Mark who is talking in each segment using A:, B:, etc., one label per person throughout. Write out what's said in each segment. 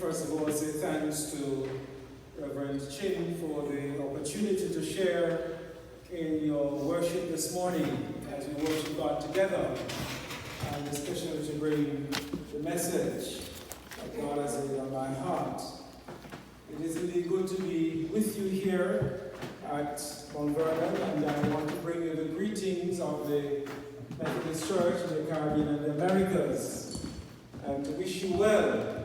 A: first of all say thanks to Reverend Chin for the opportunity to share in your worship this morning as we worship God together, and especially to bring the message that God has laid on my heart. It is indeed good to be with you here at Mount Vernon, and I want to bring you the greetings of the Methodist Church in the Caribbean and the Americas, and to wish you well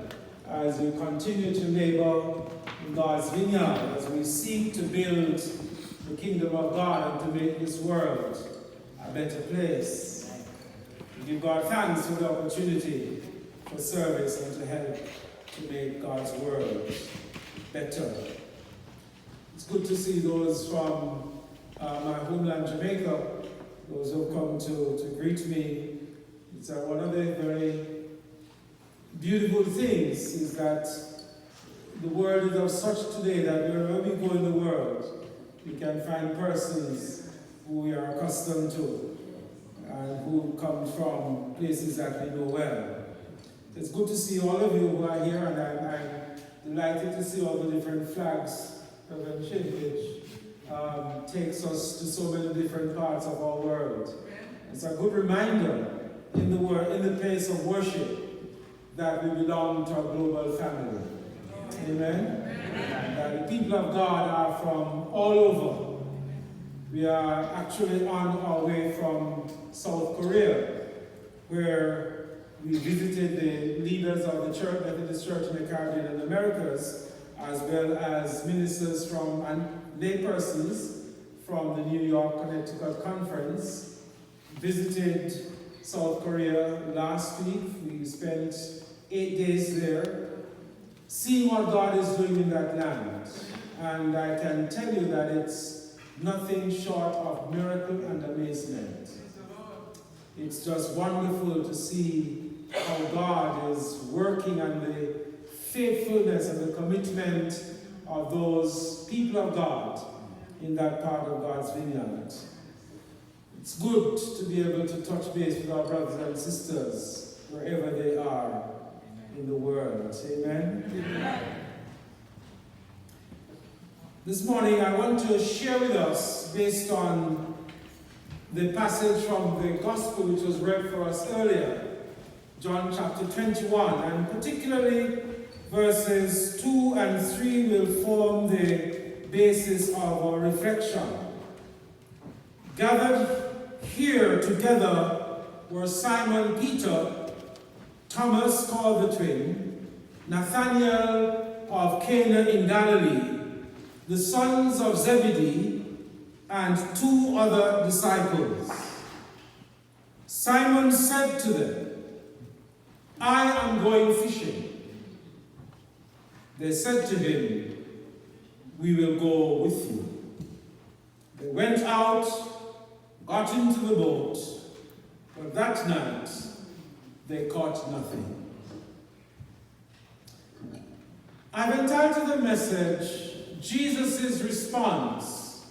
A: as you continue to labor in God's vineyard, as we seek to build the kingdom of God and to make this world a better place. We give God thanks for the opportunity for service and to help to make God's world better. It's good to see those from my homeland, Jamaica, those who have come to greet me. It's one of the very beautiful things is that the world is of such today that wherever we go in the world, we can find persons who we are accustomed to and who come from places that we know well. It's good to see all of you who are here, and I'm delighted to see all the different flags Reverend Chin takes us to so many different parts of our world. It's a good reminder in the place of worship that we belong to a global family. Amen? And that the people of God are from all over. We are actually on our way from South Korea, where we visited the leaders of the church, Methodist Church in the Caribbean and Americas, as well as ministers from and laypersons from the New York, Connecticut Conference. Visited South Korea last week. We spent 8 days there, seeing what God is doing in that land. And I can tell you that it's nothing short of miracle and amazement. It's just wonderful to see how God is working and the faithfulness and the commitment of those people of God in that part of God's vineyard. It's good to be able to touch base with our brothers and sisters wherever they are in the world. Amen? Amen. This morning I want to share with us, based on the passage from the Gospel which was read for us earlier, John chapter 21, and particularly verses 2 and 3 will form the basis of our reflection. Gathered here together were Simon Peter, Thomas called the twin, Nathanael of Cana in Galilee, the sons of Zebedee, and 2 other disciples. Simon said to them, "I am going fishing." They said to him, "We will go with you." They went out, got into the boat, but that night they caught nothing. I've entitled the message, Jesus' Response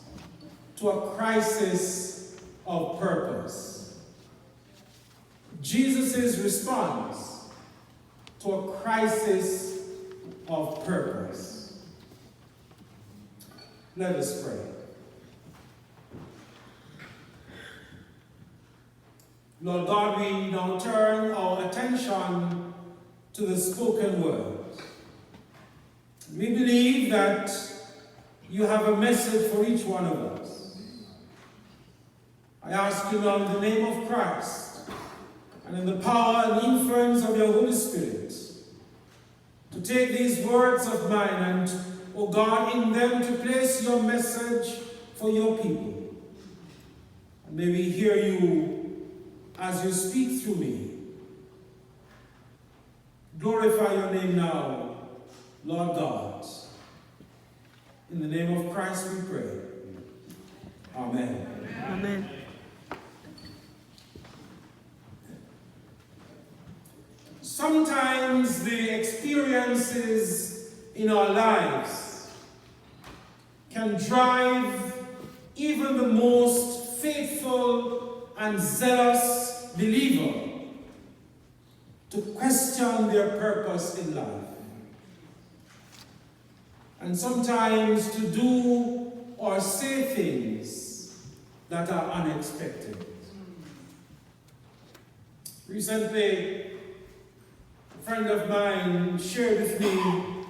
A: to a Crisis of Purpose. Jesus' response to a crisis of purpose. Let us pray. Lord God, we now turn our attention to the spoken word. We believe that you have a message for each one of us. I ask you now in the name of Christ and in the power and influence of your Holy Spirit to take these words of mine and, O God, in them to place your message for your people. And may we hear you as you speak through me. Glorify your name now, Lord God. In the name of Christ we pray. Amen.
B: Amen.
A: Sometimes the experiences in our lives can drive even the most faithful and zealous believer to question their purpose in life. and sometimes to do or say things that are unexpected. Recently, a friend of mine shared with me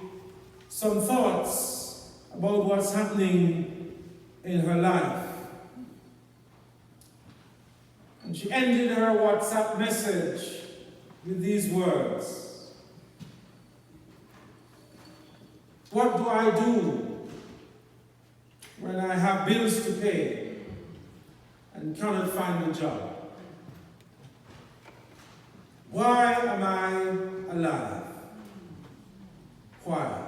A: some thoughts about what's happening in her life. And she ended her WhatsApp message with these words: "What do I do when I have bills to pay and cannot find a job? Why am I alive? Why?"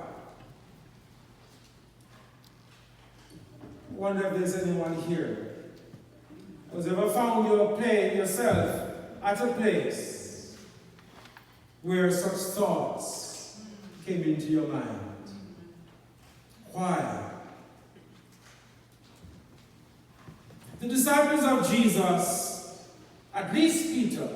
A: I wonder if there's anyone here who's ever found yourself at a place where such thoughts came into your mind. Why? The disciples of Jesus, at least Peter,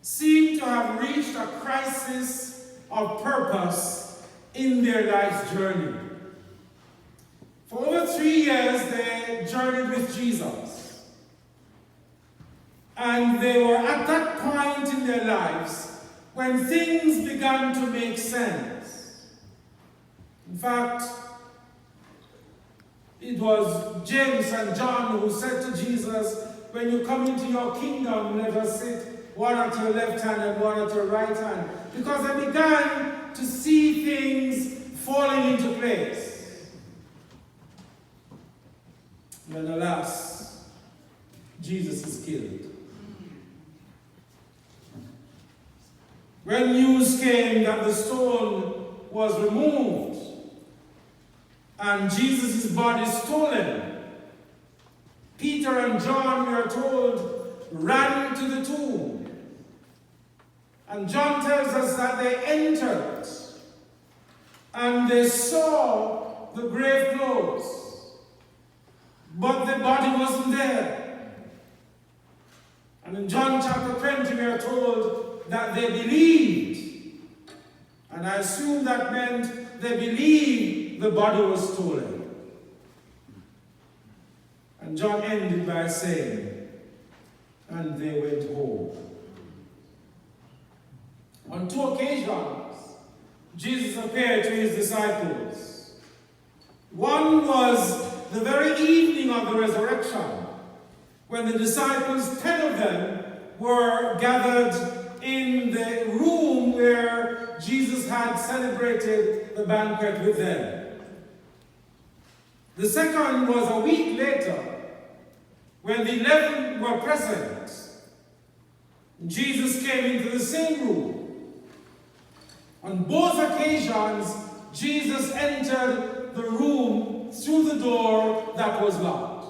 A: seem to have reached a crisis of purpose in their life's journey. For over 3 years, they journeyed with Jesus. And they were at that point in their lives when things began to make sense. In fact, it was James and John who said to Jesus, "When you come into your kingdom, let us sit one at your left hand and one at your right hand." Because they began to see things falling into place. And alas, Jesus is killed. When news came that the stone was removed and Jesus' body stolen, Peter and John, we are told, ran to the tomb. And John tells us that they entered and they saw the grave clothes, but the body wasn't there. And in John chapter 20, we are told that they believed. And I assume that meant they believed the body was stolen. And John ended by saying, "And they went home." On 2 occasions, Jesus appeared to his disciples. One was the very evening of the resurrection, when the disciples, 10 of them, were gathered in the room where Jesus had celebrated the banquet with them. The second was a week later, when the 11 were present. Jesus came into the same room. On both occasions, Jesus entered the room through the door that was locked.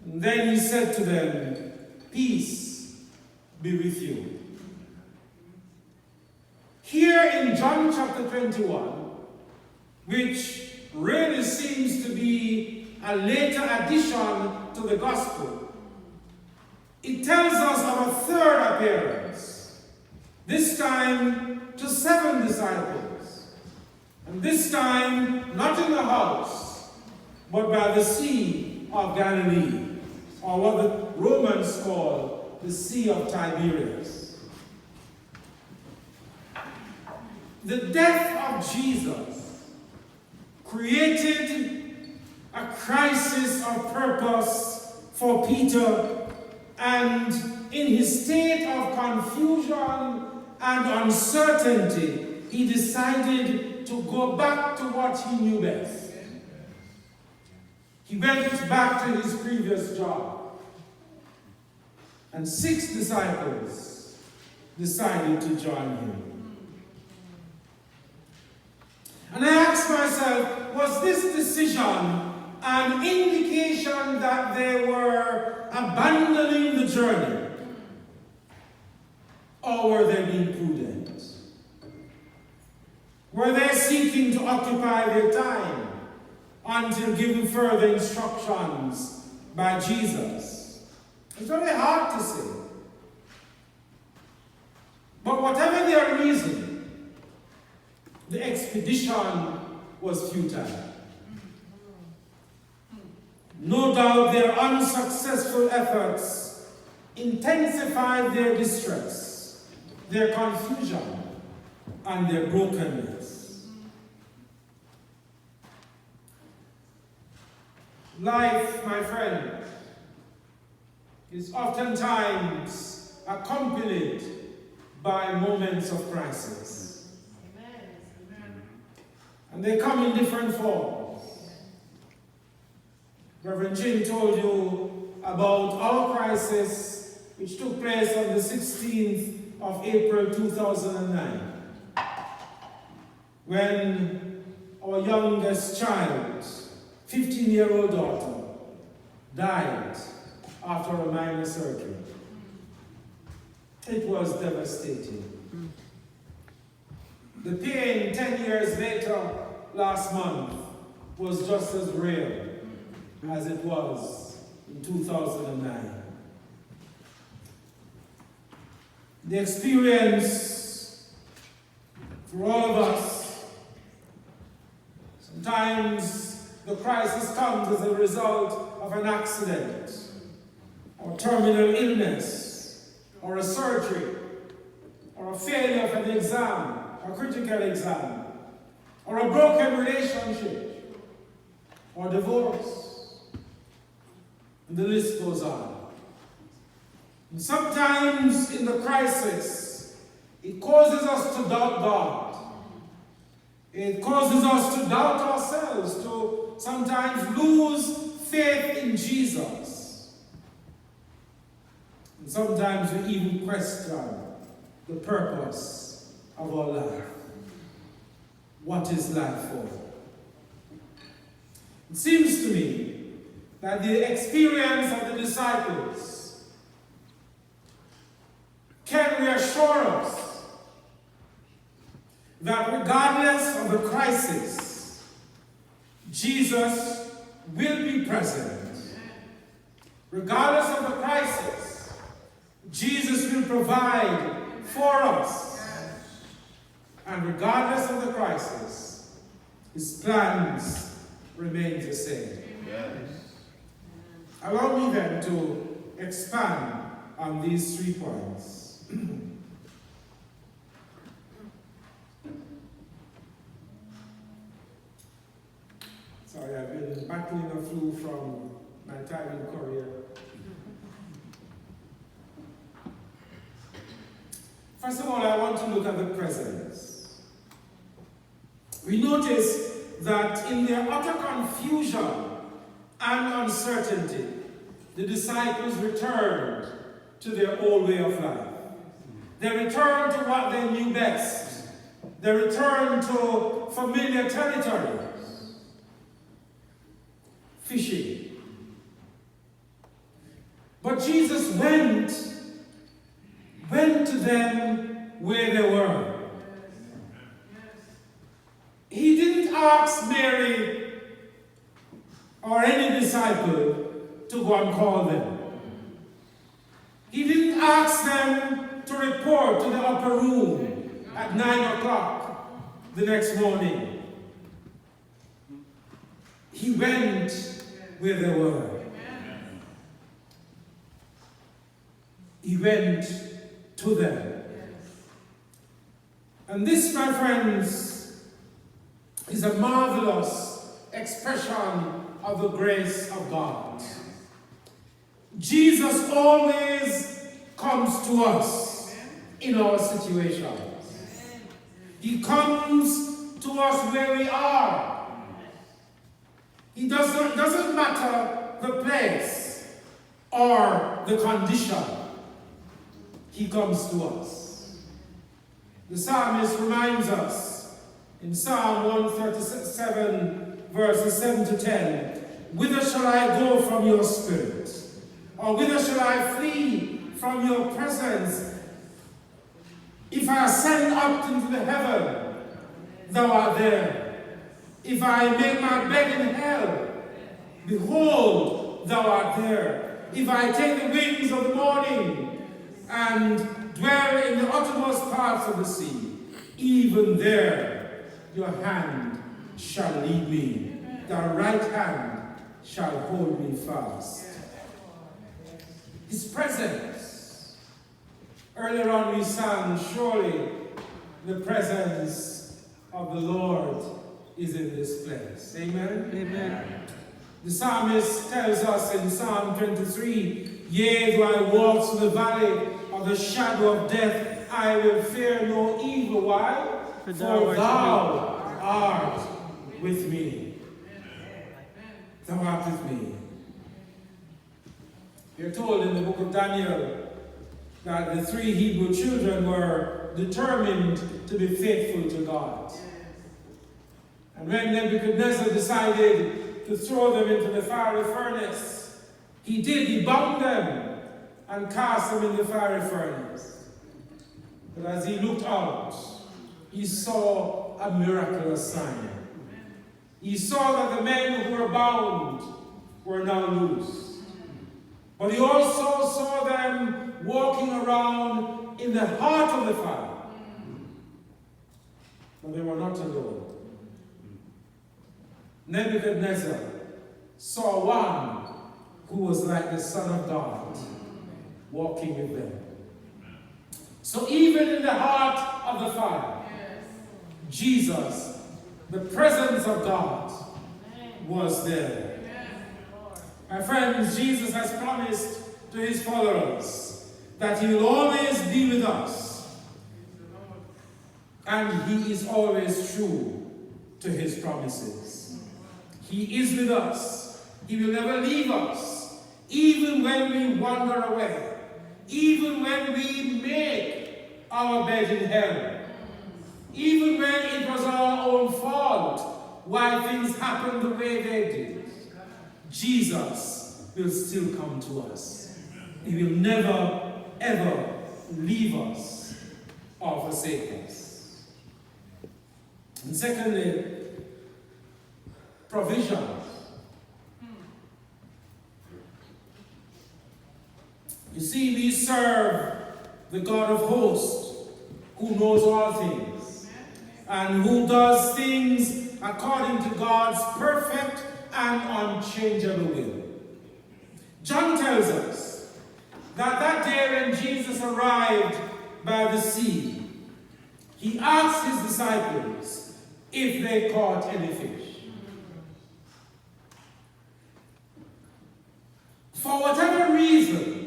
A: And then he said to them, "Peace be with you." Here in John chapter 21, which really seems to be a later addition to the gospel, it tells us of a third appearance, this time to 7 disciples, and this time not in the house, but by the Sea of Galilee, or what the Romans call the Sea of Tiberias. The death of Jesus created a crisis of purpose for Peter, and in his state of confusion and uncertainty, he decided to go back to what he knew best. He went back to his previous job. And 6 disciples decided to join him. And I asked myself, was this decision an indication that they were abandoning the journey? Or were they being prudent? Were they seeking to occupy their time until given further instructions by Jesus? It's very hard to say. But whatever their reason, the expedition was futile. No doubt their unsuccessful efforts intensified their distress, their confusion, and their brokenness. Life, my friend, is oftentimes accompanied by moments of crisis. Amen. And they come in different forms. Reverend Chin told you about our crisis, which took place on the 16th of April 2009, when our youngest child, 15-year-old daughter, died after a minor surgery. It was devastating. The pain 10 years later, last month, was just as real as it was in 2009. The experience for all of us, sometimes the crisis comes as a result of an accident, or terminal illness, or a surgery, or a failure of an exam, a critical exam, or a broken relationship, or divorce. And the list goes on. And sometimes in the crisis, it causes us to doubt God. It causes us to doubt ourselves, to sometimes lose faith in Jesus. And sometimes we even question the purpose of our life. What is life for? It seems to me that the experience of the disciples can reassure us that regardless of the crisis, Jesus will be present. Regardless of the crisis, Jesus will provide for us. And regardless of the crisis, his plans remain the same. Yes. Allow me then to expand on these 3 points. Sorry, I've been battling a flu from my time in Korea. First of all, I want to look at the presence. We notice that in their utter confusion and uncertainty, the disciples returned to their old way of life. They returned to what they knew best. They returned to familiar territory. Fishing. But Jesus went to them where they were. He didn't ask Mary or any disciple to go and call them. He didn't ask them to report to the upper room at 9 o'clock the next morning. He went where they were. He went to them. And this, my friends, is a marvelous expression of the grace of God. Jesus always comes to us in our situations. He comes to us where we are. It doesn't matter the place or the condition. He comes to us. The psalmist reminds us in Psalm 137, verses 7 to 10, "Whither shall I go from your spirit? Or whither shall I flee from your presence? If I ascend up into the heaven, thou art there. If I make my bed in hell, behold, thou art there. If I take the wings of the morning and dwell in the uttermost parts of the sea, even there your hand shall lead me. The right hand shall hold me fast. His presence. Earlier on we sang, surely the presence of the Lord is in this place. Amen? Amen. The psalmist tells us in Psalm 23, yea, though I walk through the valley of the shadow of death, I will fear no evil. Why? For thou art with me. Thou art with me. You're told in the book of Daniel that the 3 Hebrew children were determined to be faithful to God. And when Nebuchadnezzar decided to throw them into the fiery furnace, he did. He bound them and cast them in the fiery furnace. But as he looked out, he saw a miraculous sign. He saw that the men who were bound were now loose. But he also saw them walking around in the heart of the fire. But they were not alone. Nebuchadnezzar saw one who was like the Son of God walking with them. So even in the heart of the fire, Jesus, the presence of God, was there. My friends, Jesus has promised to his followers that he will always be with us. And he is always true to his promises. He is with us. He will never leave us, even when we wander away, even when we make our bed in hell, even when it was our own fault why things happened the way they did. Jesus will still come to us. He will never, ever leave us or forsake us. And secondly, provision. You see, we serve the God of hosts, who knows all things, and who does things according to God's perfect and unchangeable will. John tells us that that day when Jesus arrived by the sea, he asked his disciples if they caught any fish. For whatever reason,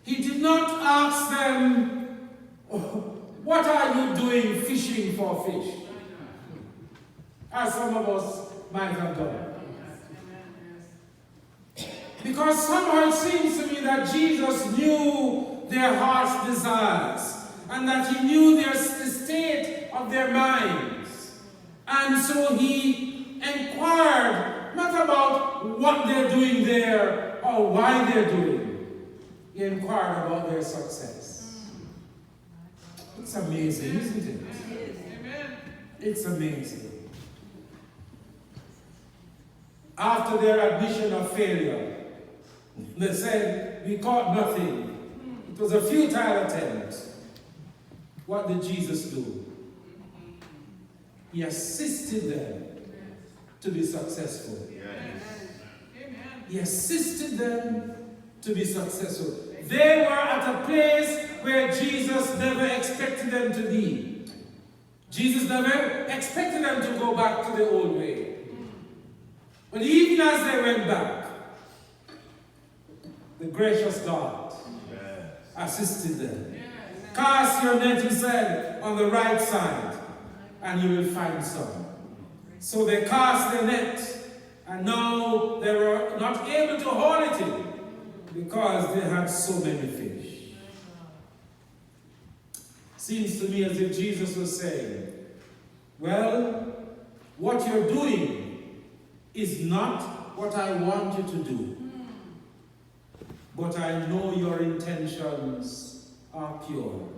A: he did not ask them, what are you doing fishing for fish? As some of us might have done. Because somehow it seems to me that Jesus knew their heart's desires and that he knew the state of their minds. And so he inquired not about what they're doing there or why they're doing it. He inquired about their success. It's amazing, isn't it? It's amazing. After their admission of failure, they said, we caught nothing. It was a futile attempt. What did Jesus do? He assisted them to be successful. He assisted them to be successful. They were at a place where Jesus never expected them to be. Jesus never expected them to go back to the old way. But even as they went back, the gracious God assisted them. Cast your net, he said, on the right side, and you will find some. So they cast their net, and now they were not able to haul it in because they had so many fish. Seems to me as if Jesus was saying, well, what you're doing is not what I want you to do. But I know your intentions are pure.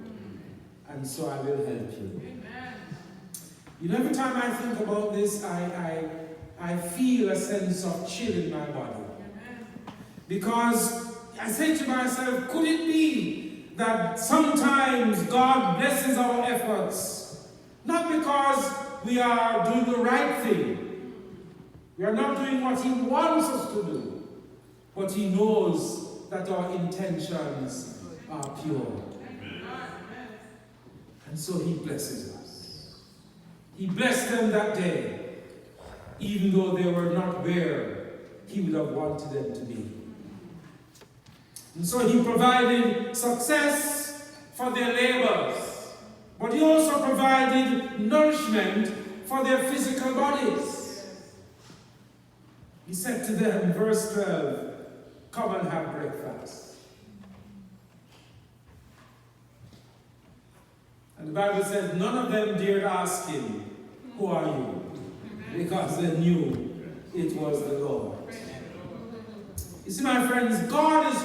A: And so I will help you. You know, every time I think about this, I feel a sense of chill in my body. Because I say to myself, could it be that sometimes God blesses our efforts Not because we are doing the right thing. We are not doing what he wants us to do. But he knows that our intentions are pure. And so he blesses us. He blessed them that day, even though they were not where he would have wanted them to be. And so he provided success for their labors, but he also provided nourishment for their physical bodies. He said to them, verse 12, "Come and have breakfast." And the Bible says none of them dared ask him, "Who are you?" Because they knew it was the Lord. You see, my friends, God is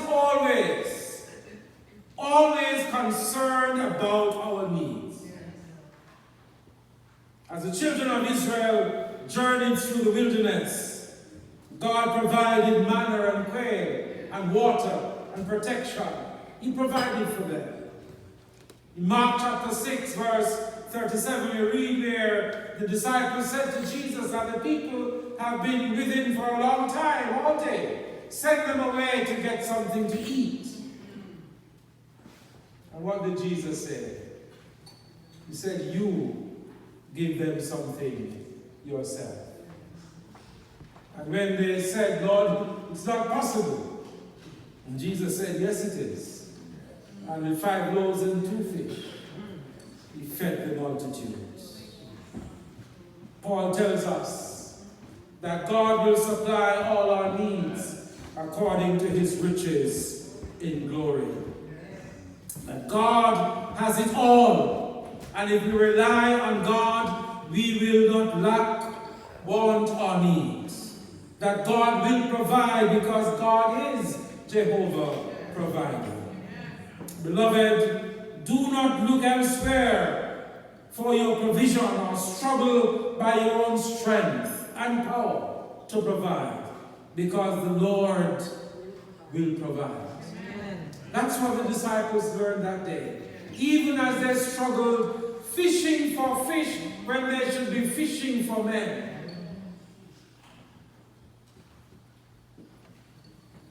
A: always concerned about our needs. As the children of Israel journeyed through the wilderness, God provided manna and quail and water and protection. He provided for them. In Mark chapter 6, verse 37, we read where the disciples said to Jesus that the people have been with him for a long time, all day. Send them away to get something to eat. And what did Jesus say? He said, "You give them something yourself." And when they said, "Lord, it's not possible," and Jesus said, "Yes, it is." And with 5 loaves and 2 fish, he fed the multitudes. Paul tells us that God will supply all our needs according to his riches in glory. That God has it all. And if we rely on God, we will not lack, want, or need. That God will provide because God is Jehovah provider. Beloved, do not look elsewhere for your provision or struggle by your own strength and power to provide, because the Lord will provide. Amen. That's what the disciples learned that day. Even as they struggled fishing for fish when they should be fishing for men.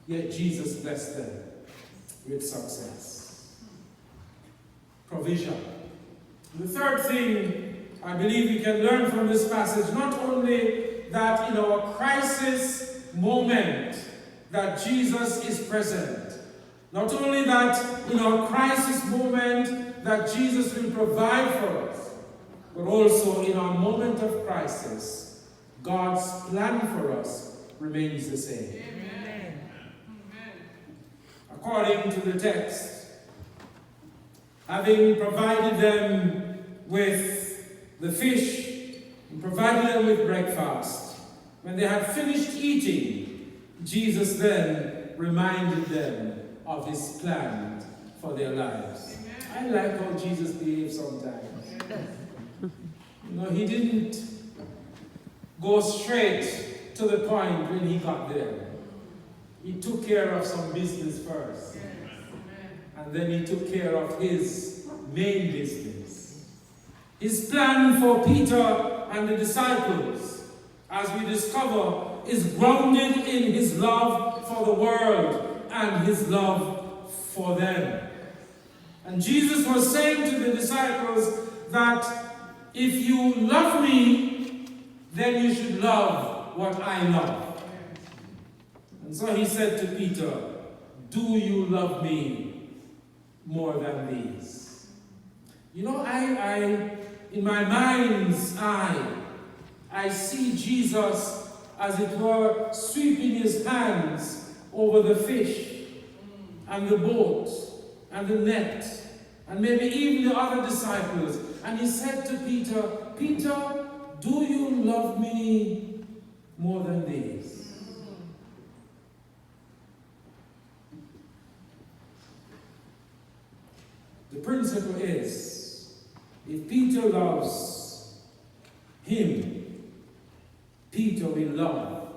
A: Yet Jesus blessed them with success. Provision. The third thing I believe we can learn from this passage, not only that in our crisis moment that Jesus is present, not only that in our crisis moment that Jesus will provide for us, but also in our moment of crisis, God's plan for us remains the same. Amen. According to the text, having provided them with the fish and provided them with breakfast, when they had finished eating, Jesus then reminded them of his plan for their lives. I like how Jesus behaves sometimes. You know, he didn't go straight to the point when he got there. He took care of some business first. And then he took care of his main business. His plan for Peter and the disciples, as we discover, is grounded in his love for the world and his love for them. And Jesus was saying to the disciples that if you love me, then you should love what I love. And so he said to Peter, "Do you love me more than these?" You know, I in my mind's eye, I see Jesus, as it were, sweeping his hands over the fish and the boat and the net and maybe even the other disciples. And he said to Peter, "Peter, do you love me more than these?" The principle is, if Peter loves him, Peter will love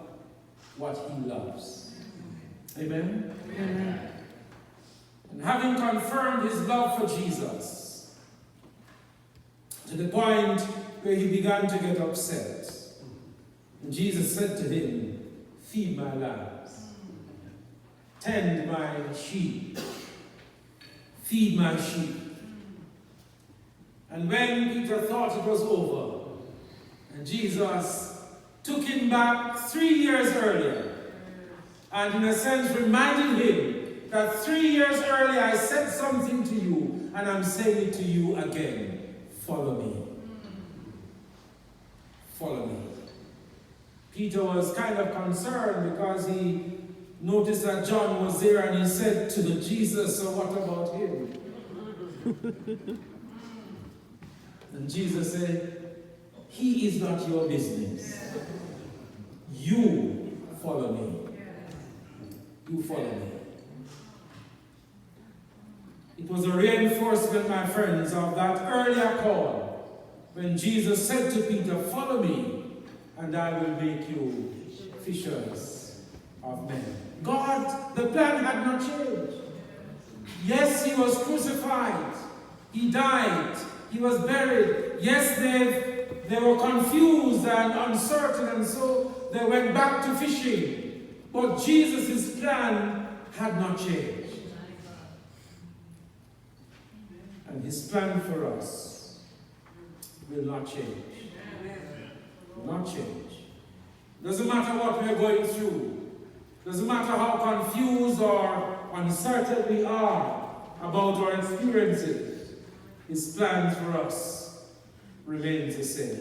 A: what he loves. Amen? Amen. And having confirmed his love for Jesus, to the point where he began to get upset. And Jesus said to him, "Feed my lambs, tend my sheep, feed my sheep." And when Peter thought it was over, and Jesus took him back 3 years earlier, and in a sense reminded him that 3 years earlier I said something to you, and I'm saying it to you again. Follow me. Follow me. Peter was kind of concerned because he noticed that John was there, and he said to Jesus, "So what about him?" And Jesus said, "He is not your business. You follow me. You follow me." It was a reinforcement, my friends, of that earlier call when Jesus said to Peter, "Follow me, and I will make you fishers of men." God, the plan had not changed. Yes, he was crucified. He died. He was buried. Yes, they were confused and uncertain, and so they went back to fishing. But Jesus' plan had not changed. And his plan for us will not change. Will not change. Doesn't matter what we're going through. Doesn't matter how confused or uncertain we are about our experiences. His plan for us remains the same.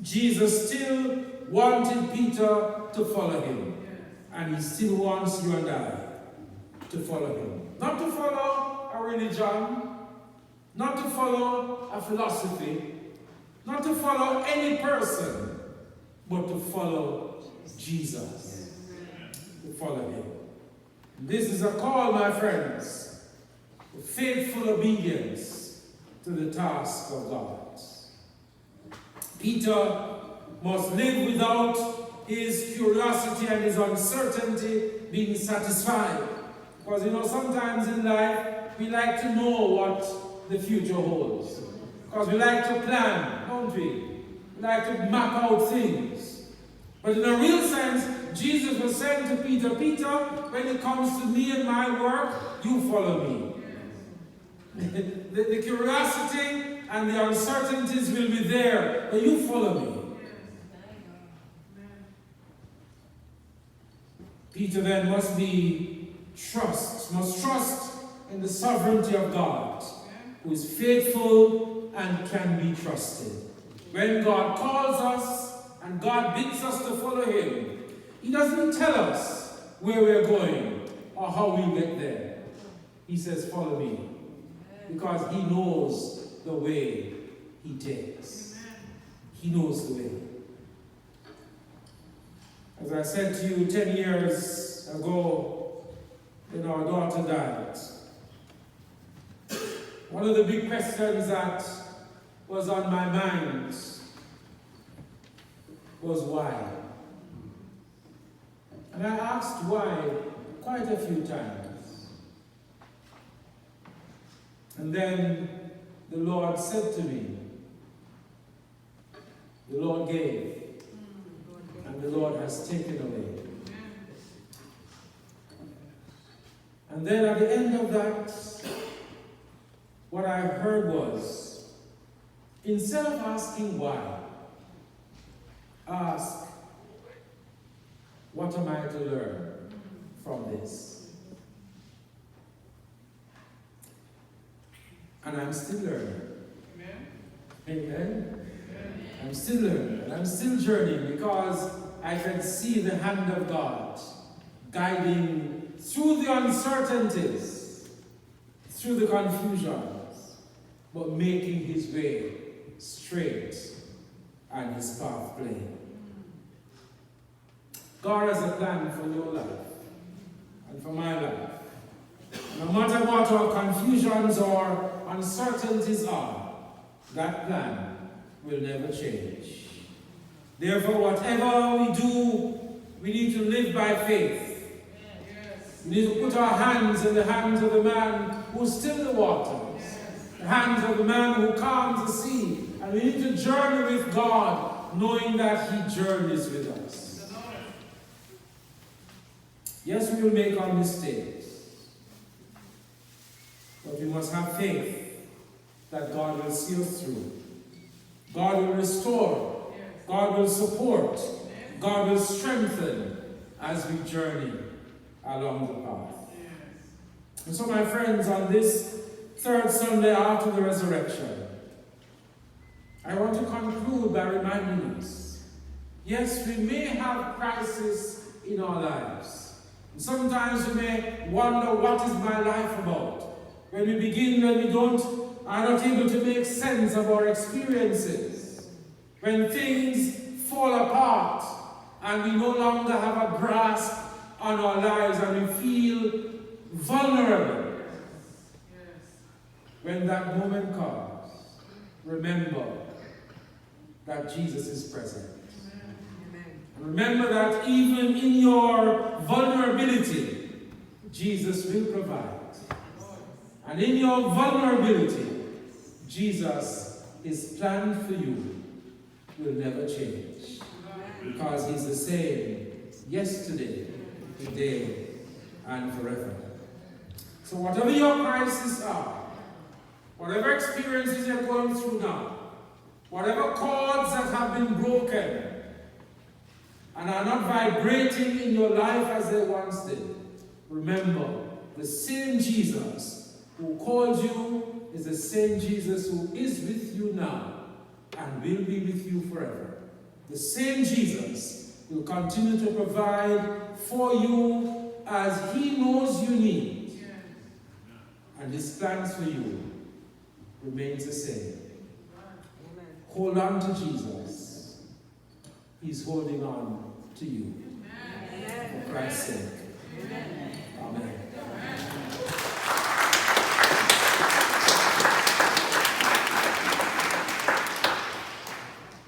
A: Jesus still wanted Peter to follow him. And he still wants you and I to follow him. Not to follow a religion, not to follow a philosophy, not to follow any person, but to follow Jesus. To follow him. This is a call, my friends, to faithful obedience to the task of God. Peter must live without his curiosity and his uncertainty being satisfied. Because, sometimes in life, we like to know what the future holds. Because we like to plan, don't we? We like to map out things. But in a real sense, Jesus was saying to Peter, "Peter, when it comes to me and my work, you follow me." The curiosity and the uncertainties will be there, but you follow me. Peter then must trust in the sovereignty of God, who is faithful and can be trusted. When God calls us and God bids us to follow him, he doesn't tell us where we're going or how we get there. He says, "Follow me," because he knows the way he takes. He knows the way. As I said to you 10 years ago, when our daughter died, one of the big questions that was on my mind was why. And I asked why quite a few times. And then the Lord said to me, the Lord gave, and the Lord has taken away. And then at the end of that, what I heard was, instead of asking why, ask, what am I to learn from this? And I'm still learning. Amen? I'm still learning, and I'm still journeying, because I can see the hand of God guiding through the uncertainties, through the confusions, but making his way straight and his path plain. God has a plan for your life and for my life. No matter what our confusions or uncertainties are, that plan will never change. Therefore, whatever we do, we need to live by faith. We need to put our hands in the hands of the man who stilled the waters. the hands of the man who calms the sea. And we need to journey with God, knowing that He journeys with us. Yes, we will make our mistakes, but we must have faith that God will see us through. God will restore. God will support. God will strengthen as we journey along the path. And so, my friends, on this third Sunday after the resurrection, I want to conclude by reminding us, yes, we may have crises in our lives. And sometimes we may wonder, what is my life about? When we are not able to make sense of our experiences. When things fall apart and we no longer have a grasp on our lives and we feel vulnerable. When that moment comes, remember that Jesus is present. Remember that even in your vulnerability, Jesus will provide. And in your vulnerability, Jesus, His plan for you will never change. Because He's the same yesterday, today, and forever. So whatever your crises are, whatever experiences you're going through now, whatever cords that have been broken and are not vibrating in your life as they once did, remember, the same Jesus who called you is the same Jesus who is with you now and will be with you forever. The same Jesus will continue to provide for you as He knows you need. And His plans for you remains the same. Hold on to Jesus. He's holding on to you. For Christ's sake.